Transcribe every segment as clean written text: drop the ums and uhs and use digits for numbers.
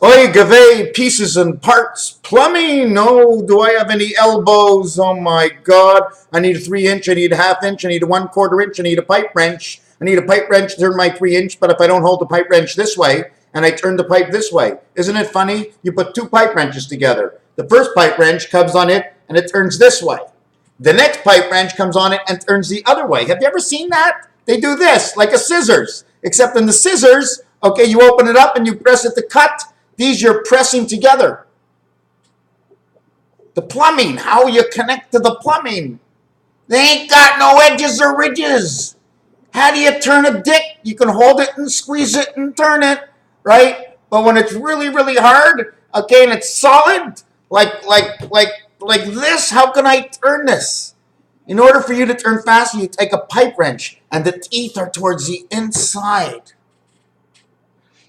Oy, gave pieces and parts. Plumbing? No. Do I have any elbows? Oh my God. I need a 3-inch. I need a ½ inch. I need a 1/4 inch. I need a pipe wrench. I need a pipe wrench to turn my 3-inch, but if I don't hold the pipe wrench this way and I turn the pipe this way, isn't it funny? You put two pipe wrenches together. The first pipe wrench comes on it and it turns this way. The next pipe wrench comes on it and turns the other way. Have you ever seen that? They do this, like a scissors, except in the scissors, okay, you open it up and you press it to cut. These you're pressing together. The plumbing, how you connect to the plumbing. They ain't got no edges or ridges. How do you turn a dick? You can hold it and squeeze it and turn it, right? But when it's really, really hard, okay, and it's solid, like this, how can I turn this? In order for you to turn faster, you take a pipe wrench, and the teeth are towards the inside.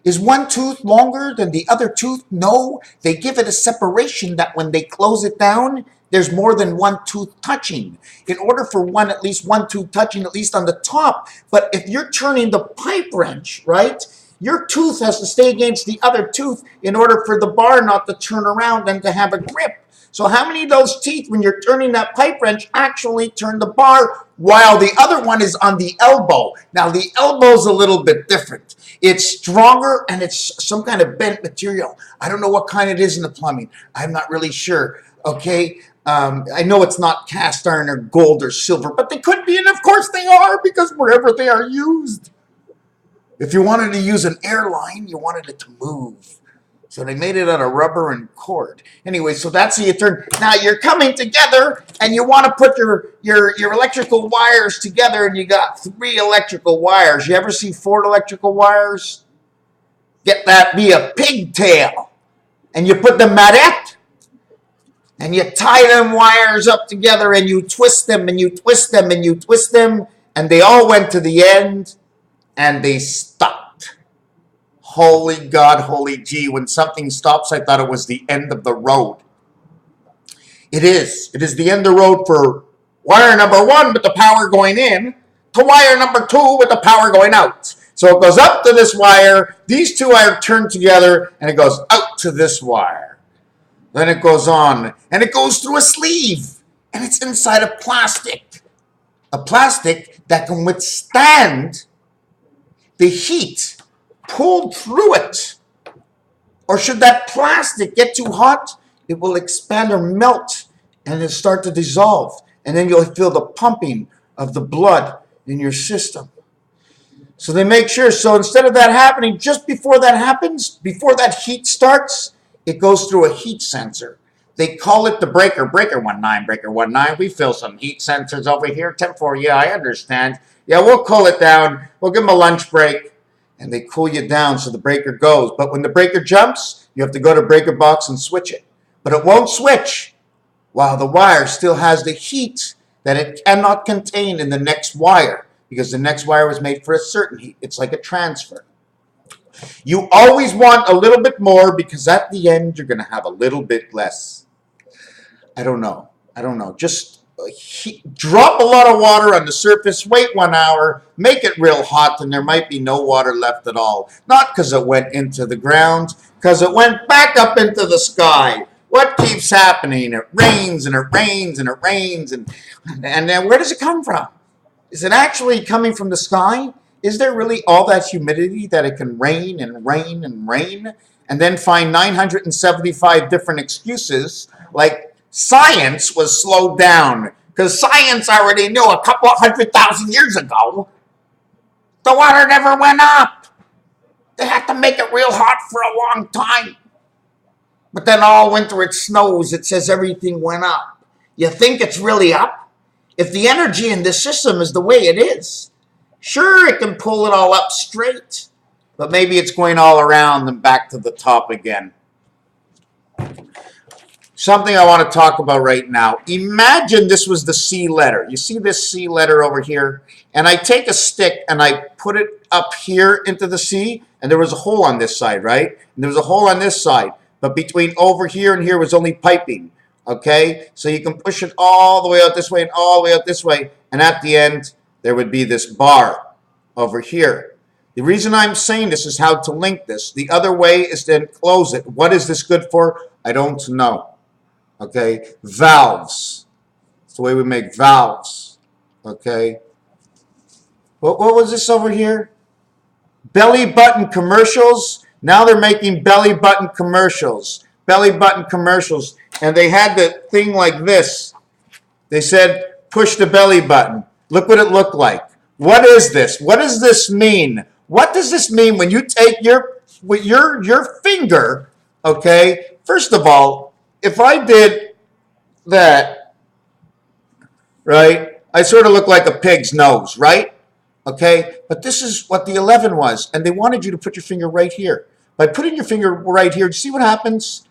Is one tooth longer than the other tooth? No, they give it a separation that when they close it down, there's more than one tooth touching. In order for at least one tooth touching, at least on the top. But if you're turning the pipe wrench, right, your tooth has to stay against the other tooth in order for the bar not to turn around and to have a grip. So how many of those teeth, when you're turning that pipe wrench, actually turn the bar while the other one is on the elbow? Now, the elbow's a little bit different. It's stronger and it's some kind of bent material. I don't know what kind it is in the plumbing. I'm not really sure, okay? I know it's not cast iron or gold or silver, but they could be, and of course they are, because wherever they are used. If you wanted to use an airline, you wanted it to move. So they made it out of rubber and cord. Anyway, so that's how you turn. Now you're coming together and you want to put your electrical wires together, and you got 3 electrical wires. You ever see 4 electrical wires? Get that be a pigtail. And you put them at it, and you tie them wires up together, and you twist them, and you twist them, and you twist them, and they all went to the end, and they stopped. Holy God, holy gee, when something stops, I thought it was the end of the road. It is. It is the end of the road for wire number 1 with the power going in to wire number 2 with the power going out. So it goes up to this wire, these 2 are turned together, and it goes out to this wire. Then it goes on, and it goes through a sleeve, and it's inside a plastic that can withstand the heat pulled through it. Or should that plastic get too hot, it will expand or melt and it'll start to dissolve. And then you'll feel the pumping of the blood in your system. So they make sure, so instead of that happening, just before that happens, before that heat starts, it goes through a heat sensor. They call it the breaker 19, breaker 19. We feel some heat sensors over here. 10-4, yeah, I understand. Yeah, we'll cool it down. We'll give them a lunch break. And they cool you down so the breaker goes. But when the breaker jumps, you have to go to breaker box and switch it. But it won't switch while the wire still has the heat that it cannot contain in the next wire, because the next wire was made for a certain heat. It's like a transfer. You always want a little bit more, because at the end you're going to have a little bit less. I don't know. Just drop a lot of water on the surface, wait 1 hour, make it real hot, and there might be no water left at all. Not because it went into the ground, because it went back up into the sky. What keeps happening? It rains and it rains and it rains, and then where does it come from? Is it actually coming from the sky? Is there really all that humidity that it can rain and rain and rain, and then find 975 different excuses, like science was slowed down, because science already knew a couple of 100,000 years ago the water never went up. They had to make it real hot for a long time. But then all winter it snows, it says everything went up. You think it's really up? If the energy in this system is the way it is, sure, it can pull it all up straight, but maybe it's going all around and back to the top again. Something I want to talk about right now. Imagine this was the C letter. You see this C letter over here? And I take a stick and I put it up here into the C, and there was a hole on this side, right? And there was a hole on this side. But between over here and here was only piping, okay? So you can push it all the way out this way and all the way out this way, and at the end, there would be this bar over here. The reason I'm saying this is how to link this. The other way is to close it. What is this good for? I don't know. Okay, valves. It's the way we make valves. Okay. What was this over here? Belly button commercials. Now they're making belly button commercials. Belly button commercials. And they had the thing like this. They said, push the belly button. Look what it looked like. What is this? What does this mean? What does this mean when you take your finger, okay? First of all, if I did that, right, I sort of look like a pig's nose, right? Okay, but this is what the 11 was, and they wanted you to put your finger right here. By putting your finger right here, see what happens?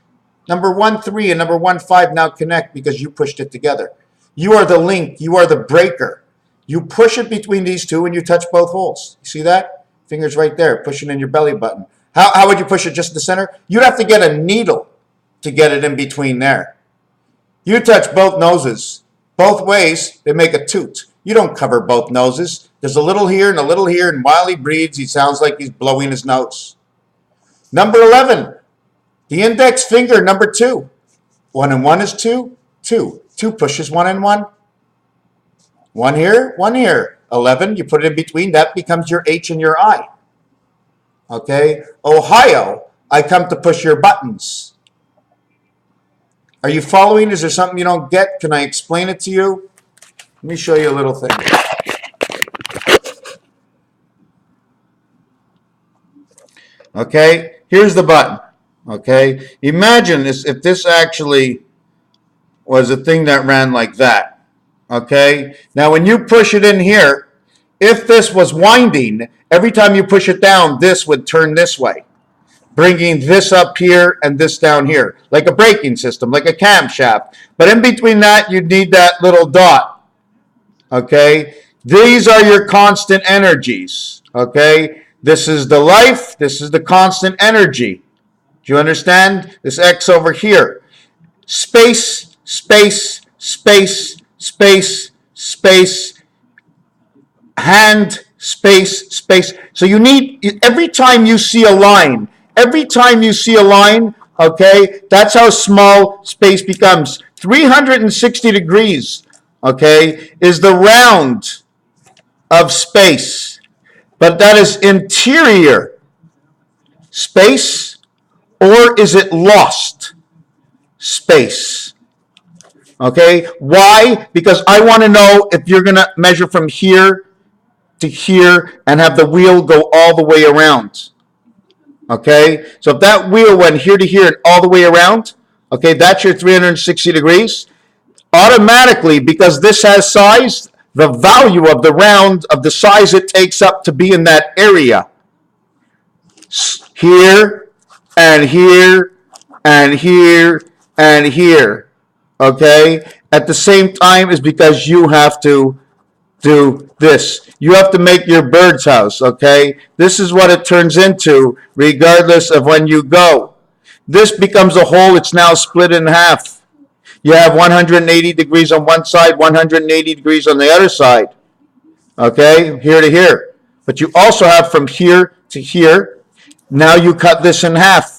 Number 1, 3 and number 1, 5 now connect because you pushed it together. You are the link. You are the breaker. You push it between these two and you touch both holes. You see that? Finger's right there, pushing in your belly button. How would you push it just in the center? You'd have to get a needle to get it in between there. You touch both noses. Both ways, they make a toot. You don't cover both noses. There's a little here and a little here, and while he breathes, he sounds like he's blowing his nose. Number 11, the index finger, number 2. 1 and 1 is 2, 2. 2 pushes 1 and 1. 1 here, 1 here. 11, you put it in between, that becomes your H and your I. Okay, Ohio, I come to push your buttons. Are you following? Is there something you don't get? Can I explain it to you? Let me show you a little thing. Okay, here's the button. Okay, imagine this, if this actually was a thing that ran like that. Okay, now when you push it in here, if this was winding, every time you push it down, this would turn this way, bringing this up here and this down here, like a braking system, like a camshaft. But in between that, you need that little dot. Okay, these are your constant energies. Okay, this is the life, this is the constant energy. Do you understand? This X over here. Space, space, space, space, space, hand, space, space. So you need, every time you see a line, okay, that's how small space becomes. 360 degrees, okay, is the round of space. But that is interior space, or is it lost space? Okay, why? Because I want to know if you're going to measure from here to here and have the wheel go all the way around. Okay, so if that wheel went here to here and all the way around, okay, that's your 360 degrees. Automatically, because this has size, the value of the round of the size it takes up to be in that area. Here, and here, and here, and here. Okay, at the same time is because you have to do this. You have to make your bird's house, okay? This is what it turns into regardless of when you go. This becomes a hole. It's now split in half. You have 180 degrees on one side, 180 degrees on the other side, okay? Here to here. But you also have from here to here. Now you cut this in half.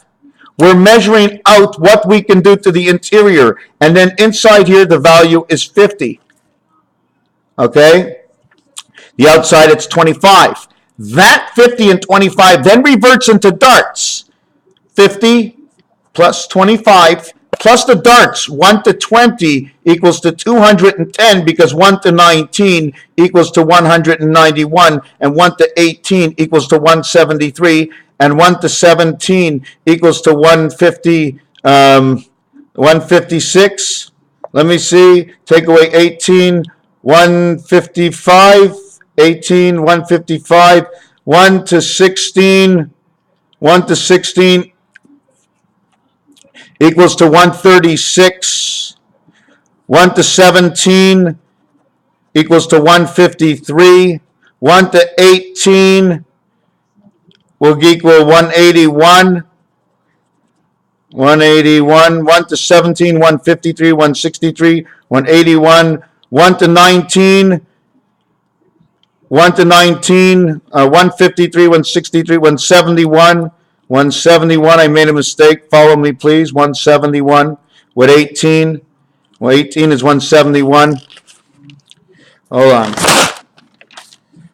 We're measuring out what we can do to the interior. And then inside here, the value is 50. Okay? The outside, it's 25. That 50 and 25 then reverts into darts. 50 plus 25 plus the darts. 1 to 20 equals to 210 because 1 to 19 equals to 191 and 1 to 18 equals to 173 and 1 to 17 equals to 156. Let me see. Take away 18, 155. 18, 155. 1 to 16. 1 to 16 equals to 136. 1 to 17 equals to 153. 1 to 18 will equal 181. 181. 1 to 17, 153, 163, 181. 1 to 19 1 to 19, 153, 163, 171, 171. I made a mistake. Follow me, please. 171 with 18. Well, 18 is 171. Hold on.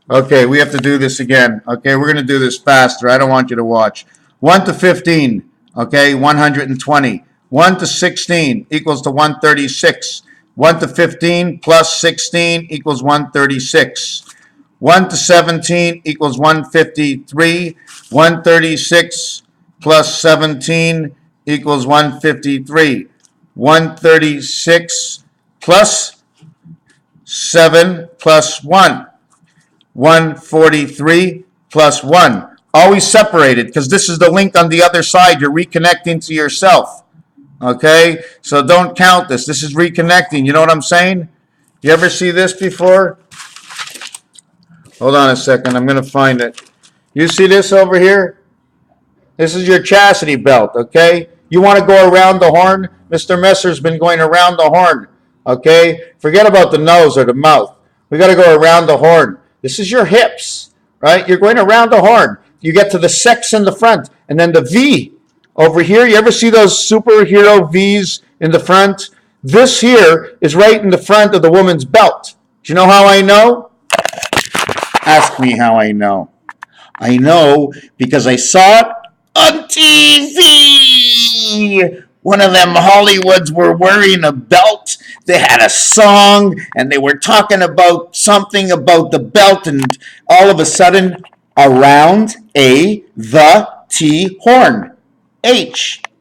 Okay, we have to do this again. Okay, we're going to do this faster. I don't want you to watch. 1 to 15, okay, 120. 1 to 16 equals to 136. 1 to 15 plus 16 equals 136. 1 to 17 equals 153. 136 plus 17 equals 153. 136 plus 7 plus 1. 143 plus 1. Always separated because this is the link on the other side. You're reconnecting to yourself. Okay? So don't count this. This is reconnecting. You know what I'm saying? You ever see this before? Hold on a second. I'm going to find it. You see this over here? This is your chastity belt, okay? You want to go around the horn? Mr. Messer's been going around the horn, okay? Forget about the nose or the mouth. We got to go around the horn. This is your hips, right? You're going around the horn. You get to the sex in the front, and then the V over here. You ever see those superhero V's in the front? This here is right in the front of the woman's belt. Do you know how I know? Ask me how I know. I know because I saw it on TV. One of them Hollywoods were wearing a belt. They had a song, and they were talking about something about the belt, and all of a sudden, around the T horn. H-A-T,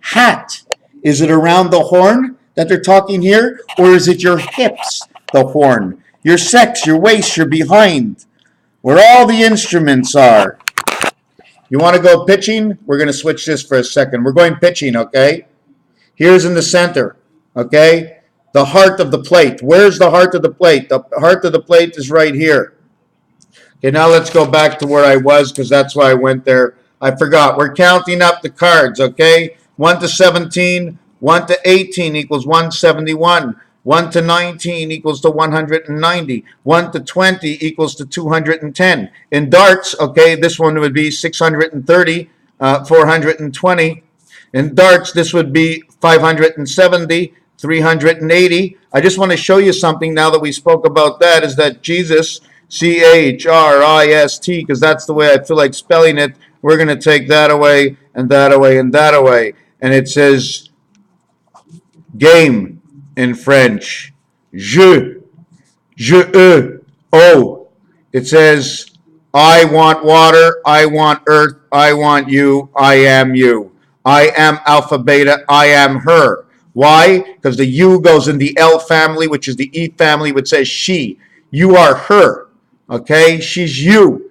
hat. Is it around the horn that they're talking here, or is it your hips, the horn? Your sex, your waist, your behind, where all the instruments are. You want to go pitching? We're going to switch this for a second. We're going pitching, okay? Here's in the center, okay? The heart of the plate. Where's the heart of the plate? The heart of the plate is right here. Okay, now let's go back to where I was because that's why I went there. I forgot. We're counting up the cards, okay? 1 to 17, 1 to 18 equals 171. 1 to 19 equals to 190. 1 to 20 equals to 210. In darts, okay, this one would be 630, 420. In darts, this would be 570, 380. I just want to show you something now that we spoke about that, is that Jesus, C-H-R-I-S-T, because that's the way I feel like spelling it. We're going to take that away, and that away, and that away. And it says game in French. Je, oh. It says, I want water, I want earth, I want you, I am you. I am alpha beta, I am her. Why? Because the U goes in the L family, which is the E family, which says she. You are her. Okay? She's you.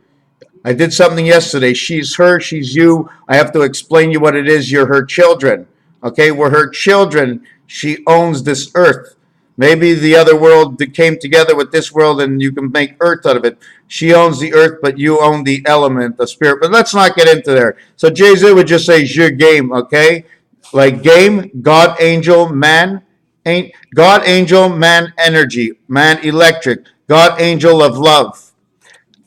I did something yesterday. She's her, she's you. I have to explain you what it is. You're her children. Okay? We're her children. She owns this earth. Maybe the other world that came together with this world and you can make earth out of it. She owns the earth, but you own the element, the spirit. But let's not get into there. So Jesus would just say, je game, okay? Like game, God, angel, man. God, angel, man, energy. Man, electric. God, angel of love.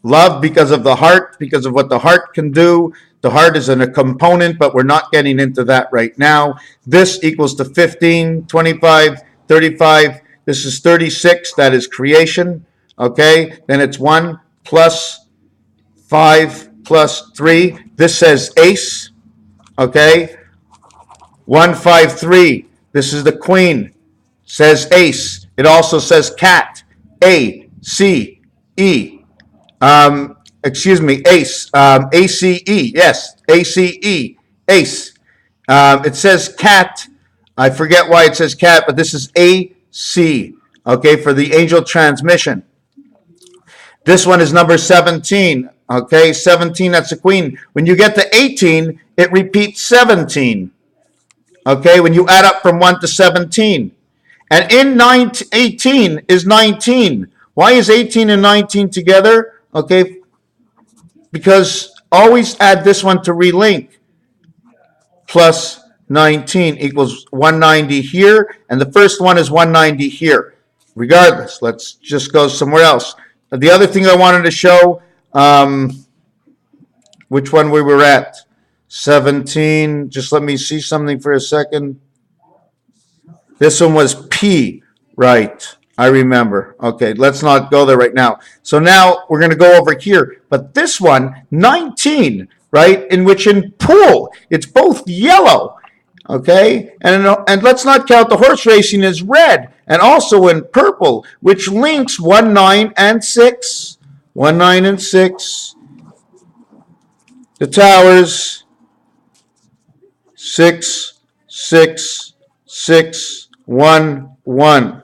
Love because of the heart, because of what the heart can do. The heart is a component, but we're not getting into that right now. This equals to 15, 25, 35. This is 36. That is creation. Okay. Then it's 1 plus 5 plus 3. This says ace. Okay. 153. This is the queen. Says ace. It also says cat. A-C-E. Excuse me, ace, A-C-E, yes, A-C-E, ace. It says cat. I forget why it says cat, but this is A-C, okay, for the angel transmission. This one is number 17, okay, 17, that's the queen. When you get to 18, it repeats 17, okay, when you add up from 1 to 17. And in 18 is 19. Why is 18 and 19 together? Okay, because always add this one to relink. Plus 19 equals 190 here, and the first one is 190 here. regardless, let's just go somewhere else. The other thing I wanted to show, which one we were at, 17. Just let me see something for a second. This one was P, right? I remember. Okay, let's not go there right now. So now we're going to go over here. But this one, 19, right? In which in pool, it's both yellow. Okay, and let's not count the horse racing is red, and also in purple, which links 1, 9, and 6. 1, 9, and 6. The towers, 6, 6, 6, 1, 1.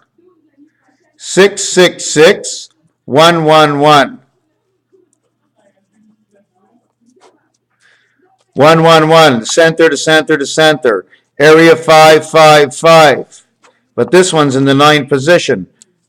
6, 6, 6, 1, 1, 1. 1, 1, 1. Center to center to center. Area 5, 5, 5. But this one's in the 9 position.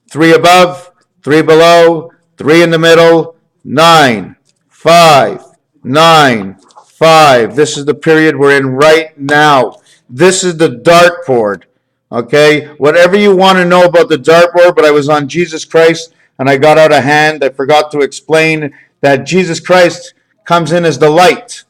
3 above, 3 below, 3 in the middle, 9, 5, 9, 5. This is the period we're in right now. This is the dartboard. Okay? Whatever you want to know about the dartboard, but I was on Jesus Christ and I got out of hand. I forgot to explain that Jesus Christ comes in as the light.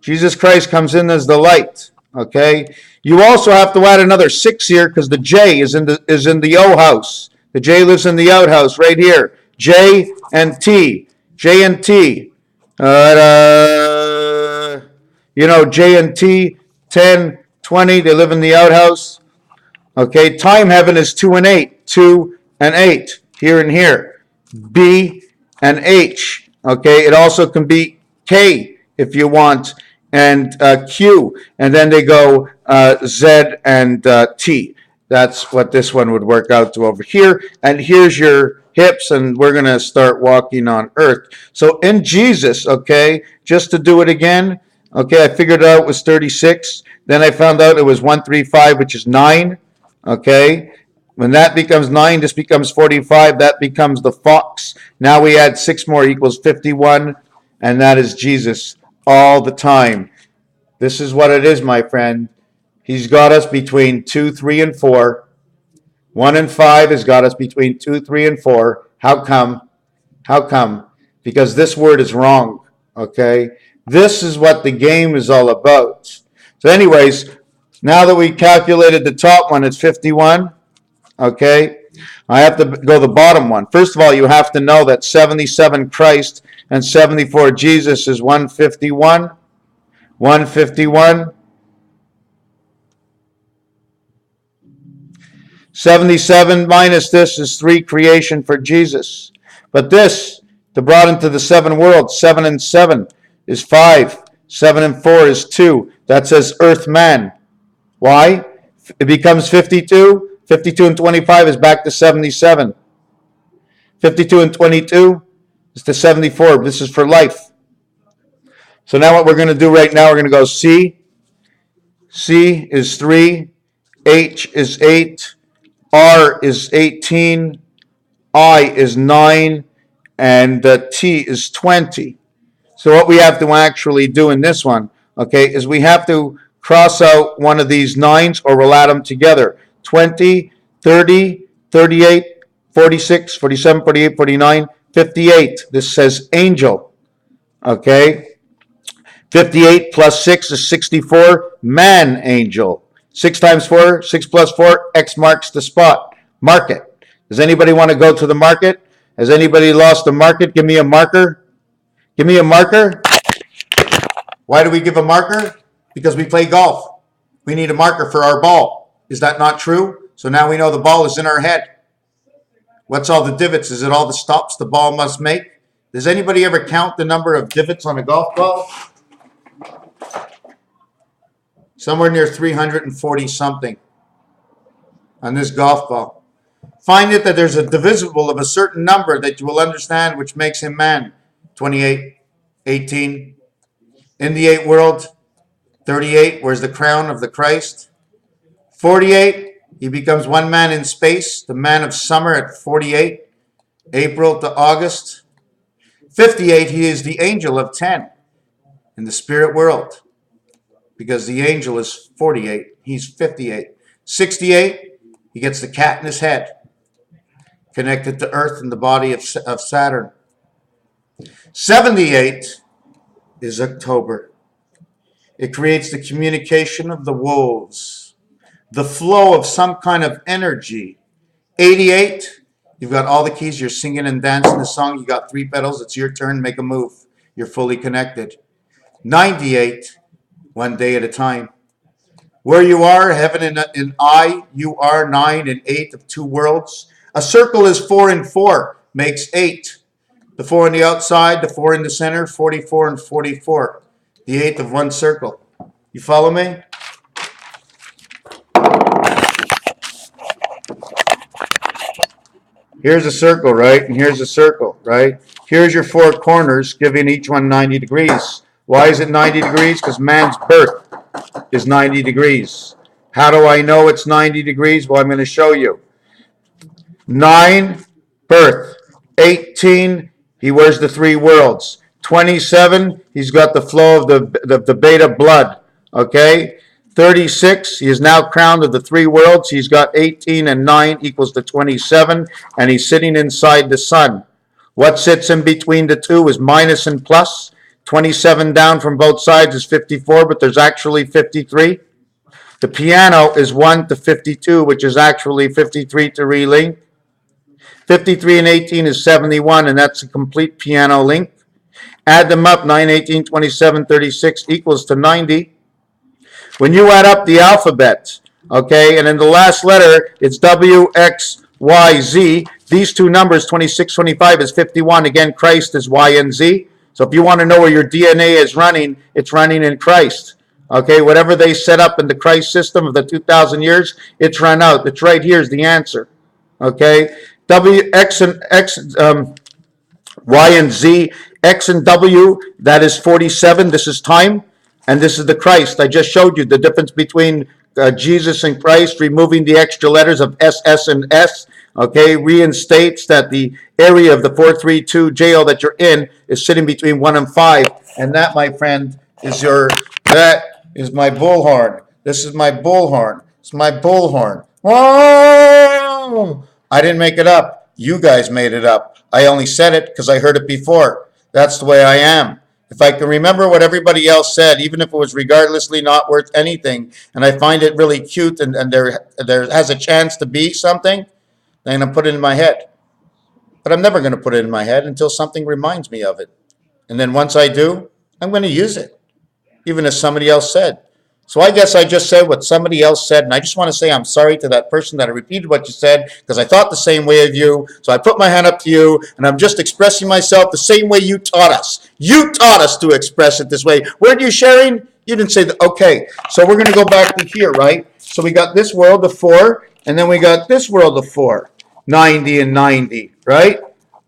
Jesus Christ comes in as the light. Okay? You also have to add another 6 here because the J is in the O house. The J lives in the outhouse right here. J and T. J and T. J and T, 10, 20, they live in the outhouse. Okay, time heaven is 2 and 8. 2 and 8. Here and here. B and H. Okay, it also can be K if you want, and Q, and then they go Z and T. That's what this one would work out to over here. And here's your hips, and we're going to start walking on earth. So in Jesus, okay, just to do it again, okay, I figured out it was 36. Then I found out it was 135, which is 9. Okay, when that becomes 9, this becomes 45. That becomes the fox. Now we add 6 more equals 51, and that is Jesus all the time. This is what it is, my friend. He's got us between 2, 3, and 4. 1 and 5 has got us between 2, 3, and 4. How come? How come? Because this word is wrong. Okay? This is what the game is all about. So anyways, now that we calculated the top one, it's 51. Okay? I have to go the bottom one. First of all, you have to know that 77 Christ and 74 Jesus is 151. 151. 77 minus this is 3 creation for Jesus. But this, to brought into the 7 worlds, 7 and 7 is 5. 7 and 4 is 2. That says earth man. Why? It becomes 52. 52 and 25 is back to 77. 52 and 22 is to 74. This is for life. So now what we're going to do right now, we're going to go C. C is 3. H is 8. R is 18, I is 9, and T is 20. So what we have to actually do in this one, okay, is we have to cross out one of these 9s, or we'll add them together. 20, 30, 38, 46, 47, 48, 49, 58. This says angel, okay. 58 plus 6 is 64, man angel. 6 times 4, 6 plus 4, X marks the spot. Market. Does anybody want to go to the market? Has anybody lost the market? Give me a marker. Give me a marker. Why do we give a marker? Because we play golf. We need a marker for our ball. Is that not true? So now we know the ball is in our head. What's all the divots? Is it all the stops the ball must make? Does anybody ever count the number of divots on a golf ball? Somewhere near 340 something on this golf ball. Find it that there's a divisible of a certain number that you will understand, which makes him man. 28, 18. In the 8 world, 38, where's the crown of the Christ? 48, he becomes one man in space, the man of summer at 48, April to August. 58, he is the angel of 10 in the spirit world. Because the angel is 48, he's 58. 68, he gets the cat in his head. connected to Earth and the body of Saturn. 78 is October. It creates the communication of the wolves, the flow of some kind of energy. 88, you've got all the keys. You're singing and dancing the song. You got 3 pedals. It's your turn. Make a move. You're fully connected. 98, one day at a time. Where you are, heaven and I, you are 9 and 8 of 2 worlds. A circle is 4 and 4, makes 8. The 4 on the outside, the 4 in the center, 44 and 44. The 8th of 1 circle. You follow me? Here's a circle, right? And here's a circle, right? Here's your 4 corners, giving each one 90 degrees. Why is it 90 degrees? Because man's birth is 90 degrees. How do I know it's 90 degrees? Well, I'm going to show you. 9, birth. 18, he wears the 3 worlds. 27, he's got the flow of the beta blood. Okay? 36, he is now crowned of the 3 worlds. He's got 18 and 9 equals to 27, and he's sitting inside the sun. What sits in between the 2 is minus and plus. 27 down from both sides is 54, but there's actually 53. The piano is 1 to 52, which is actually 53 to relink. 53 and 18 is 71, and that's a complete piano link. Add them up, 9, 18, 27, 36 equals to 90. When you add up the alphabet, okay, and in the last letter, it's W, X, Y, Z. These 2 numbers, 26, 25 is 51. Again, Christ is Y and Z. So if you want to know where your DNA is running, it's running in Christ. Okay, whatever they set up in the Christ system of the 2,000 years, it's run out. It's right here is the answer. Okay, W, X, and X, Y and Z, X and W, that is 47. This is time, and this is the Christ. I just showed you the difference between Jesus and Christ, removing the extra letters of S, S, and S. Okay, reinstates that the area of the 432 jail that you're in is sitting between 1 and 5, and that, my friend, is my bullhorn. This is my bullhorn. It's my bullhorn. Whoa! I didn't make it up. You guys made it up. I only said it because I heard it before. That's the way I am. If I can remember what everybody else said, even if it was regardlessly not worth anything, and I find it really cute and there has a chance to be something, I'm going to put it in my head. But I'm never going to put it in my head until something reminds me of it. And then once I do, I'm going to use it, even if somebody else said. So I guess I just said what somebody else said, and I just want to say I'm sorry to that person that I repeated what you said, because I thought the same way of you. So I put my hand up to you, and I'm just expressing myself the same way you taught us. You taught us to express it this way. Weren't you sharing? You didn't say that. Okay, so we're going to go back to here, right? So we got this world of 4, and then we got this world of 4. 90 and 90, right?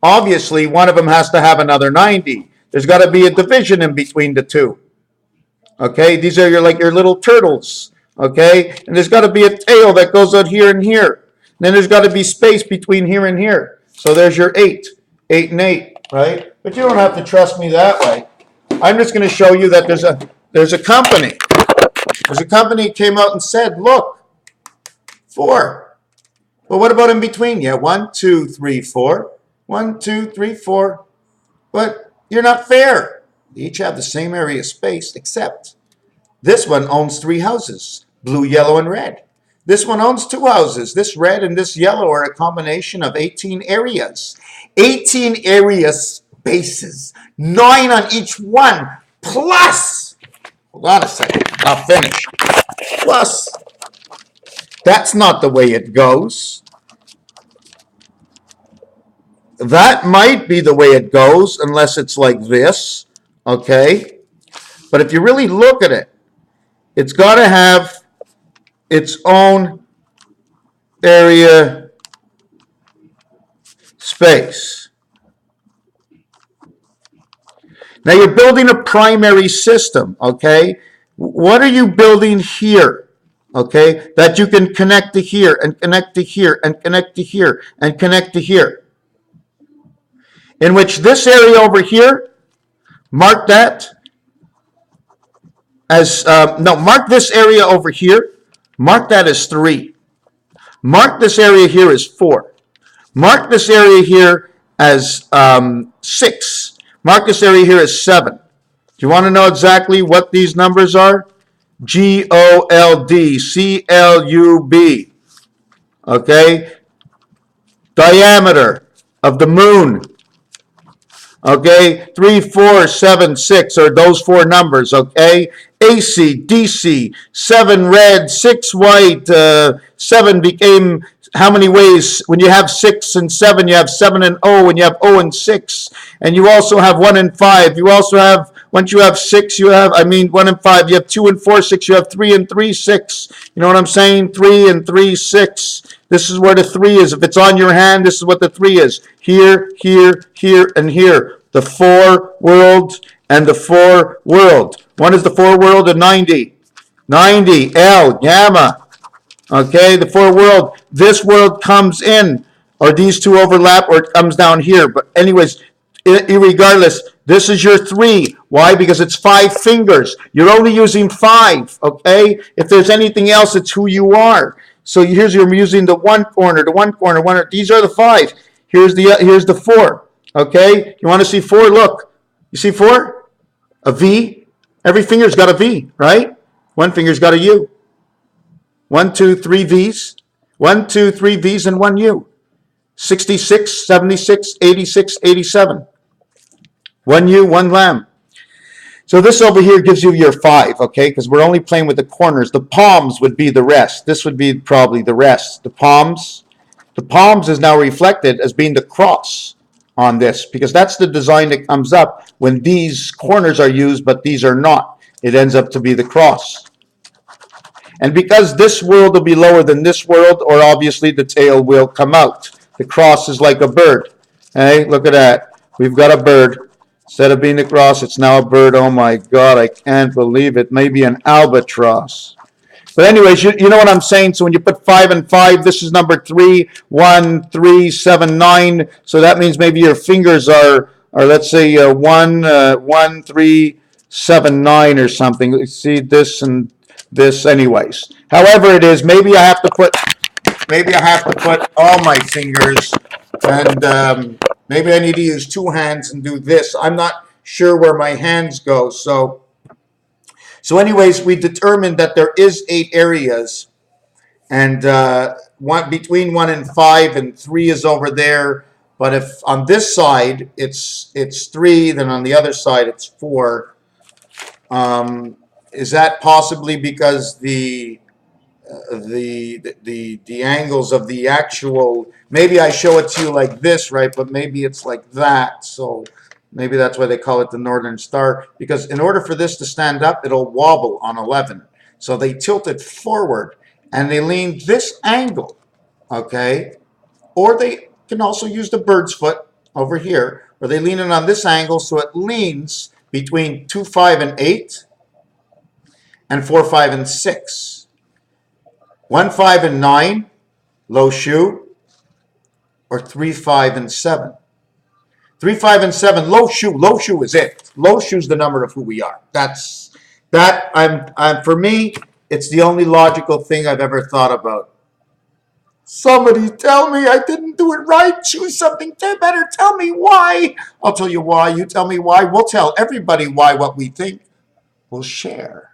Obviously, one of them has to have another 90. There's got to be a division in between the 2. Okay, these are your little turtles. Okay, and there's got to be a tail that goes out here and here. And then there's got to be space between here and here. So there's your 8, 8 and 8, right? But you don't have to trust me that way. I'm just going to show you that there's a company. There's a company that came out and said, look, 4. But what about in between? Yeah, 1, 2, 3, 4. 1, 2, 3, 4. But you're not fair. They each have the same area of space, except this one owns 3 houses, blue, yellow, and red. This one owns 2 houses. This red and this yellow are a combination of 18 areas. 18 area spaces, 9 on each one, plus, hold on a second, I'll finish, plus, that's not the way it goes. That might be the way it goes, unless it's like this, okay? But if you really look at it, it's got to have its own area space. Now you're building a primary system, okay? What are you building here? Okay, that you can connect to here and connect to here and connect to here and connect to here. In which this area over here, mark that as, mark this area over here, mark that as 3. Mark this area here as 4. Mark this area here as 6. Mark this area here as 7. Do you want to know exactly what these numbers are? GOLD, CLUB. Okay? Diameter of the moon. Okay? 3, 4, 7, 6 are those 4 numbers. Okay? AC, DC, 7 red, 6 white, 7 became how many ways? When you have 6 and 7, you have 7 and O, and you have O and 6. And you also have 1 and 5. You also have, once you have 6, you have, 1 and 5, you have 2 and 4, 6, you have 3 and 3, 6. You know what I'm saying? 3 and 3, 6. This is where the 3 is. If it's on your hand, this is what the 3 is. Here, here, here, and here. The 4 worlds and the 4 world. One is the 4 world of 90. 90, L, gamma. Okay, the 4 world. This world comes in, or these two overlap, or it comes down here. But anyways, irregardless, this is your 3. Why? Because it's 5 fingers. You're only using 5, okay? If there's anything else, it's who you are. So here's you're using the 1 corner, the 1 corner, 1. These are the 5. Here's the 4, okay? You want to see 4? Look. You see 4? A V. Every finger's got a V, right? One finger's got a U. 1, 2, 3 V's. 1, 2, 3 V's and 1 U. 66, 76, 86, 87. 1 U, 1 lamb. So this over here gives you your 5, okay? Because we're only playing with the corners. The palms would be the rest. This would be probably the rest. The palms is now reflected as being the cross on this, because that's the design that comes up when these corners are used, but these are not. It ends up to be the cross. And because this world will be lower than this world, or obviously the tail will come out. The cross is like a bird. Hey, look at that. We've got a bird. Instead of being a cross, it's now a bird. Oh my God, I can't believe it. Maybe an albatross. But anyways, you know what I'm saying? So when you put 5 and 5, this is number 3, 1, 3, 7, 9. So that means maybe your fingers are let's say 1, 3, 7, 9 or something. See this and this anyways. However it is, maybe I have to put all my fingers, and maybe I need to use 2 hands and do this. I'm not sure where my hands go. So anyways, we determined that there is 8 areas, and between 1 and 5, and 3 is over there. But if on this side it's 3, then on the other side it's 4. Is that possibly because the angles of the actual, maybe I show it to you like this, right? But maybe it's like that. So maybe that's why they call it the Northern Star, because in order for this to stand up, it'll wobble on 11. So they tilt it forward and they lean this angle, okay? Or they can also use the bird's foot over here, where they lean it on this angle so it leans between 2, 5, and 8, and 4, 5, and 6. 1, 5, and 9, low shoe, or 3, 5, and 7. 3, 5, and 7, low shoe. Low shoe is it. Low shoe is the number of who we are. For me, it's the only logical thing I've ever thought about. Somebody tell me I didn't do it right. Choose something better. Tell me why. I'll tell you why. You tell me why. We'll tell everybody why what we think. We'll share.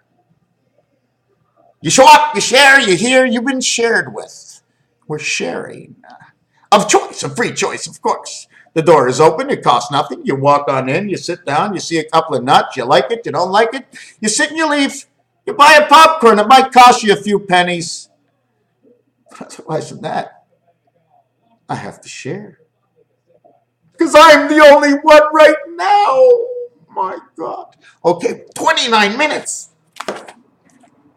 You show up, you share, you hear, you've been shared with. We're sharing. Of choice, of free choice, of course. The door is open, it costs nothing. You walk on in, you sit down, you see a couple of nuts, you like it, you don't like it. You sit and you leave. You buy a popcorn, it might cost you a few pennies. Otherwise than that, I have to share. Because I'm the only one right now. My God. Okay, 29 minutes.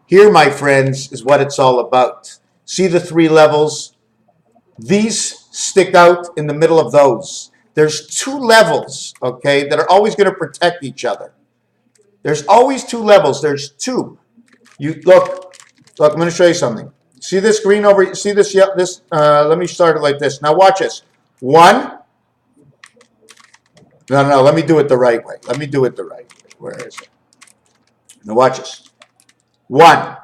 Here, my friends, is what it's all about. See the 3 levels? These stick out in the middle of those. There's 2 levels, okay, that are always going to protect each other. There's always 2 levels. There's 2. You look, I'm going to show you something. See this green over? See this? Yeah, this. Let me start it like this. Now watch this. 1. No. Let me do it the right way. Where is it? Now watch this. 1,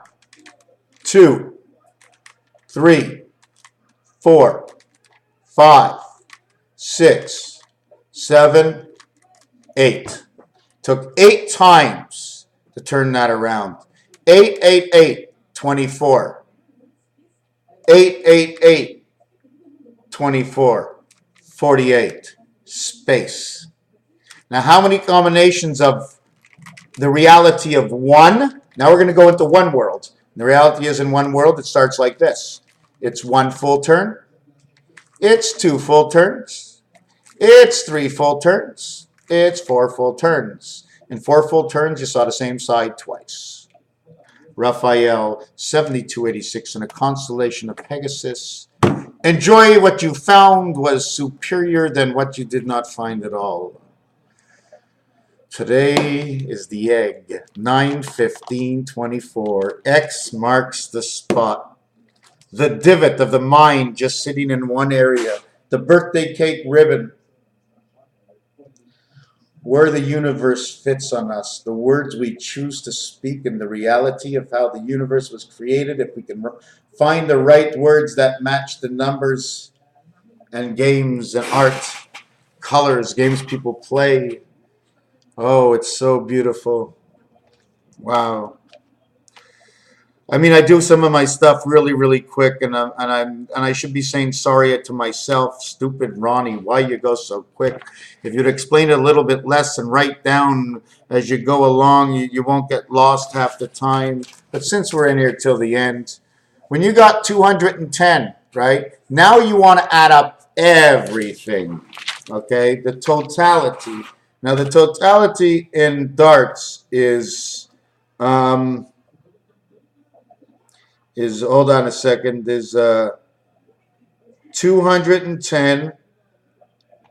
2, 3, 4, 5, 6, 7, 8. Took 8 times to turn that around. 8, 8, 8, 24. 8, 8, 8, 24. 48. Space. Now, how many combinations of the reality of 1? Now we're going to go into one world. The reality is in one world, it starts like this. It's 1 full turn. It's 2 full turns. It's 3 full turns. It's 4 full turns. In 4 full turns, you saw the same side twice. Raphael, 7286 in a constellation of Pegasus. Enjoy what you found was superior than what you did not find at all. Today is the egg, 9/15/24. X marks the spot. The divot of the mind just sitting in one area. The birthday cake ribbon. Where the universe fits on us. The words we choose to speak and the reality of how the universe was created. If we can find the right words that match the numbers and games and art, colors, games people play. Oh, it's so beautiful. Wow. I mean, I do some of my stuff really, really quick, and I should be saying sorry to myself. Stupid Ronnie, why you go so quick? If you'd explain it a little bit less and write down as you go along, you won't get lost half the time. But since we're in here till the end, when you got 210, right? Now you want to add up everything, okay? The totality. Now the totality in darts is hold on a second, is 210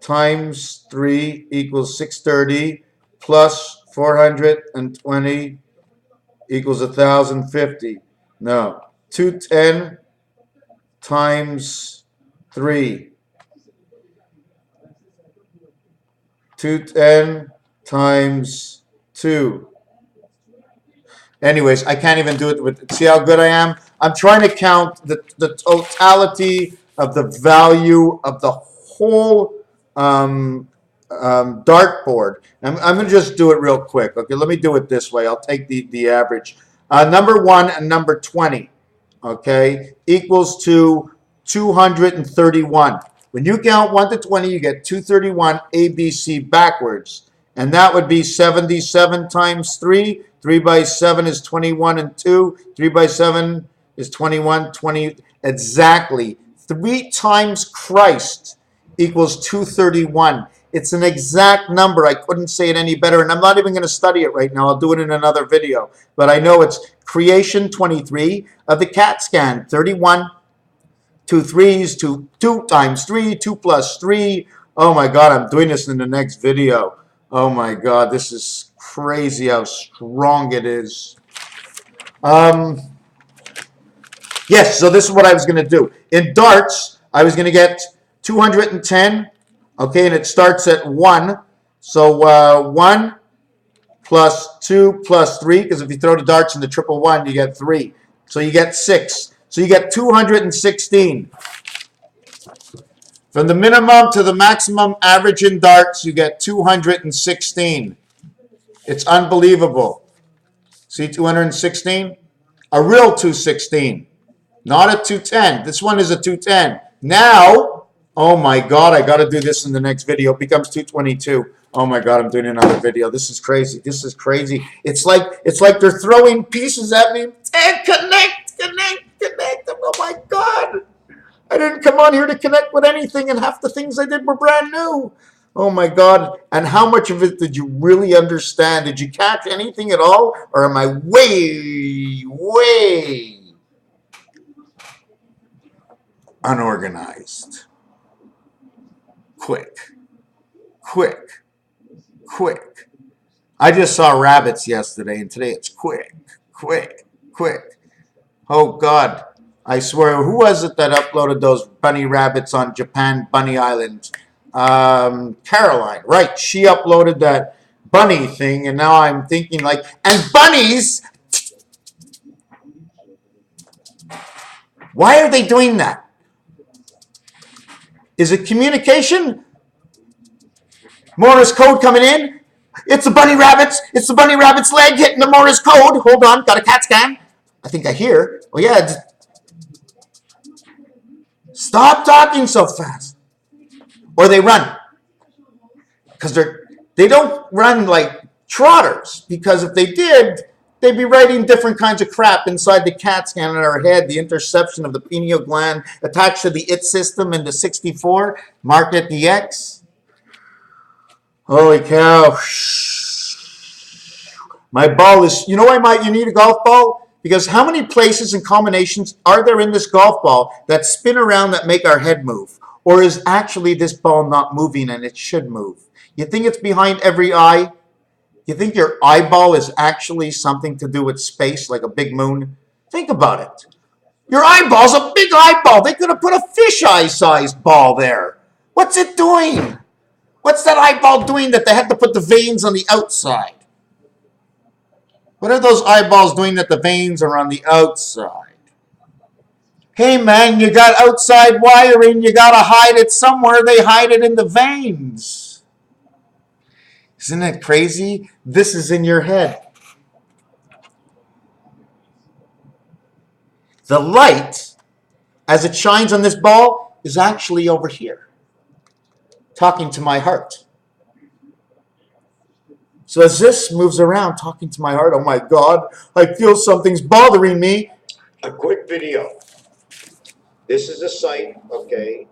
times 3 equals 630 plus 420 equals 1,050. No, 210 times 3. 210 times 2. Anyways, I can't even do it with, see how good I am? I'm trying to count the totality of the value of the whole dartboard. I'm going to just do it real quick. Okay, let me do it this way. I'll take the average. Number 1 and number 20, okay, equals to 231. When you count 1 to 20, you get 231 ABC backwards. And that would be 77 times 3. 3 by 7 is 21 and 2. 3 by 7 is 21, 20. Exactly. 3 times Christ equals 231. It's an exact number. I couldn't say it any better. And I'm not even going to study it right now. I'll do it in another video. But I know it's creation 23 of the CAT scan 31. 2 3s, 2 times 3, 2 plus 3. Oh my God, I'm doing this in the next video. Oh my God, this is crazy how strong it is. Yes, so this is what I was going to do. In darts, I was going to get 210, okay, and it starts at 1. So 1 plus 2 plus 3, because if you throw the darts in the triple 1, you get 3. So you get 6. So you get 216. From the minimum to the maximum average in darts, you get 216. It's unbelievable. See 216? A real 216. Not a 210. This one is a 210. Now, oh my God, I got to do this in the next video. It becomes 222. Oh my God, I'm doing another video. This is crazy. This is crazy. It's like they're throwing pieces at me. And connect. Oh my God. I didn't come on here to connect with anything, and half the things I did were brand new. Oh my God. And how much of it did you really understand? Did you catch anything at all? Or am I way unorganized? Quick. I just saw rabbits yesterday, and today it's quick. Oh God. I swear, who was it that uploaded those bunny rabbits on Japan Bunny Island? Caroline, right? She uploaded that bunny thing, and now I'm thinking like, and bunnies, why are they doing that? Is it communication? Morse code coming in. It's the bunny rabbits. It's the bunny rabbit's leg hitting the Morse code. Hold on, got a CAT scan. I think I hear. Oh yeah. Stop talking so fast. Or they run. Because they don't run like trotters. Because if they did, they'd be writing different kinds of crap inside the CAT scan in our head. The interception of the pineal gland attached to the IT system into 64, marked at the X. Holy cow. My ball is, you know why you need a golf ball? Because how many places and combinations are there in this golf ball that spin around that make our head move? Or is actually this ball not moving and it should move? You think it's behind every eye? You think your eyeball is actually something to do with space, like a big moon? Think about it. Your eyeball's a big eyeball. They could have put a fisheye-sized ball there. What's it doing? What's that eyeball doing that they had to put the veins on the outside? What are those eyeballs doing that the veins are on the outside? Hey man, you got outside wiring, you gotta hide it somewhere. They hide it in the veins. Isn't it crazy? This is in your head. The light, as it shines on this ball, is actually over here, talking to my heart. So as this moves around, talking to my heart, oh my God, I feel something's bothering me. A quick video. This is a site, okay.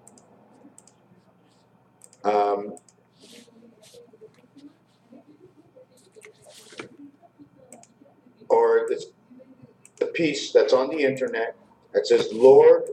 Or it's a piece that's on the internet that says Lord